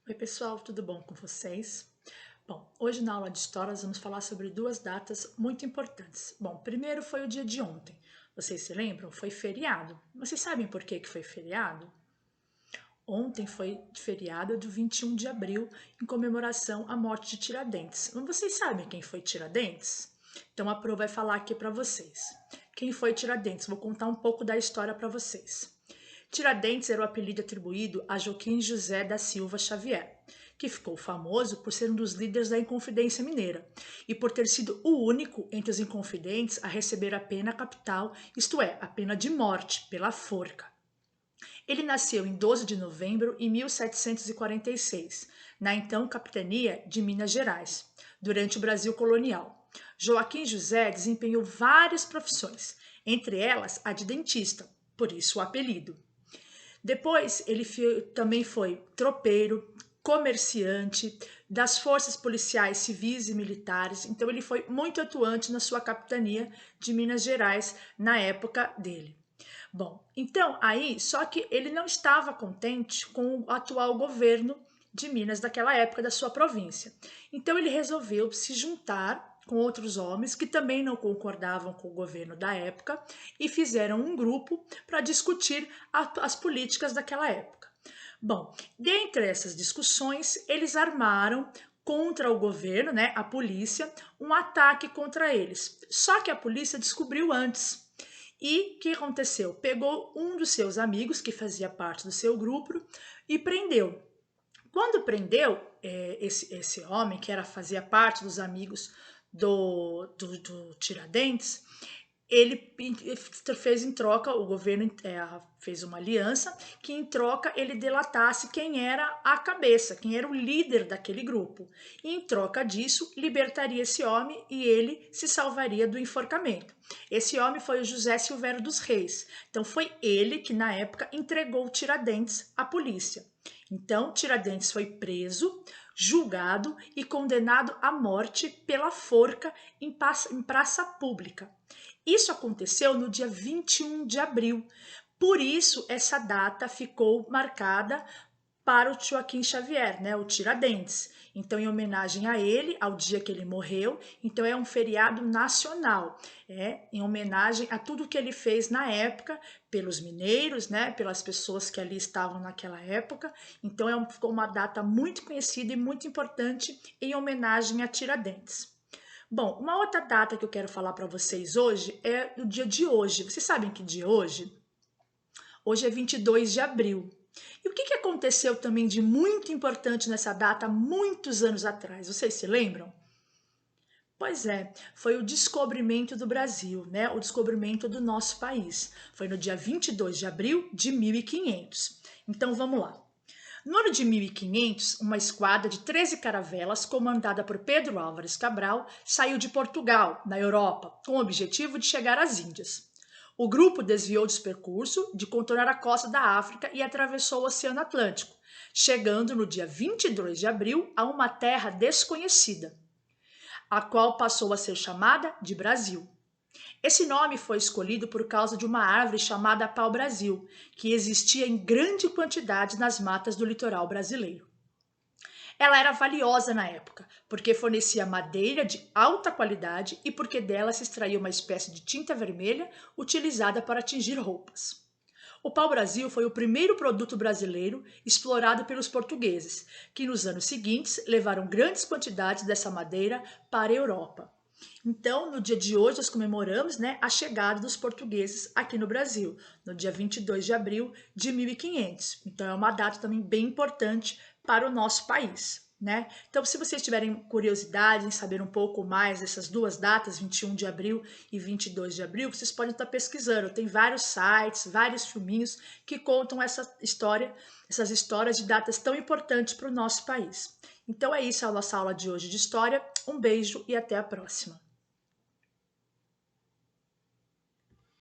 Oi pessoal, tudo bom com vocês? Bom, hoje na aula de História nós vamos falar sobre duas datas muito importantes. Bom, primeiro foi o dia de ontem. Vocês se lembram? Foi feriado. Vocês sabem por que foi feriado? Ontem foi feriado do 21 de abril, em comemoração à morte de Tiradentes. Mas vocês sabem quem foi Tiradentes? Então a Pro vai falar aqui para vocês. Quem foi Tiradentes? Vou contar um pouco da história para vocês. Tiradentes era o apelido atribuído a Joaquim José da Silva Xavier, que ficou famoso por ser um dos líderes da Inconfidência Mineira e por ter sido o único entre os inconfidentes a receber a pena capital, isto é, a pena de morte pela forca. Ele nasceu em 12 de novembro de 1746, na então capitania de Minas Gerais, durante o Brasil colonial. Joaquim José desempenhou várias profissões, entre elas a de dentista, por isso o apelido. Depois ele também foi tropeiro, comerciante, das forças policiais civis e militares, então ele foi muito atuante na sua capitania de Minas Gerais na época dele. Bom, então aí, só que ele não estava contente com o atual governo de Minas daquela época da sua província. Então ele resolveu se juntar com outros homens que também não concordavam com o governo da época e fizeram um grupo para discutir as políticas daquela época. Bom, dentre essas discussões, eles armaram contra o governo, né, a polícia, um ataque contra eles. Só que a polícia descobriu antes. E o que aconteceu? Pegou um dos seus amigos, que fazia parte do seu grupo, e prendeu. Quando prendeu esse homem, que fazia parte dos amigos do Tiradentes, ele fez em troca, o governo fez uma aliança, que em troca ele delatasse quem era a cabeça, quem era o líder daquele grupo. E em troca disso, libertaria esse homem e ele se salvaria do enforcamento. Esse homem foi o José Silvério dos Reis. Então foi ele que, na época, entregou Tiradentes à polícia. Então, Tiradentes foi preso, julgado e condenado à morte pela forca em praça pública. Isso aconteceu no dia 21 de abril. Por isso, essa data ficou marcada para o Joaquim Xavier, né, o Tiradentes. Então, em homenagem a ele, ao dia que ele morreu, então é um feriado nacional, em homenagem a tudo que ele fez na época, pelos mineiros, né, pelas pessoas que ali estavam naquela época. Então, ficou uma data muito conhecida e muito importante em homenagem a Tiradentes. Bom, uma outra data que eu quero falar para vocês hoje é o dia de hoje. Vocês sabem que dia é hoje? Hoje é 22 de abril. E o que aconteceu também de muito importante nessa data, muitos anos atrás? Vocês se lembram? Pois é, foi o descobrimento do Brasil, né? O descobrimento do nosso país. Foi no dia 22 de abril de 1500. Então vamos lá. No ano de 1500, uma esquadra de 13 caravelas, comandada por Pedro Álvares Cabral, saiu de Portugal, na Europa, com o objetivo de chegar às Índias. O grupo desviou de percurso de contornar a costa da África e atravessou o Oceano Atlântico, chegando no dia 22 de abril a uma terra desconhecida, a qual passou a ser chamada de Brasil. Esse nome foi escolhido por causa de uma árvore chamada pau-brasil, que existia em grande quantidade nas matas do litoral brasileiro. Ela era valiosa na época, porque fornecia madeira de alta qualidade e porque dela se extraía uma espécie de tinta vermelha utilizada para tingir roupas. O pau-brasil foi o primeiro produto brasileiro explorado pelos portugueses, que nos anos seguintes levaram grandes quantidades dessa madeira para a Europa. Então, no dia de hoje, nós comemoramos, né, a chegada dos portugueses aqui no Brasil, no dia 22 de abril de 1500. Então, é uma data também bem importante para o nosso país, né? Então, se vocês tiverem curiosidade em saber um pouco mais dessas duas datas, 21 de abril e 22 de abril, vocês podem estar pesquisando. Tem vários sites, vários filminhos que contam essas histórias de datas tão importantes para o nosso país. Então, é isso a nossa aula de hoje de história. Um beijo e até a próxima.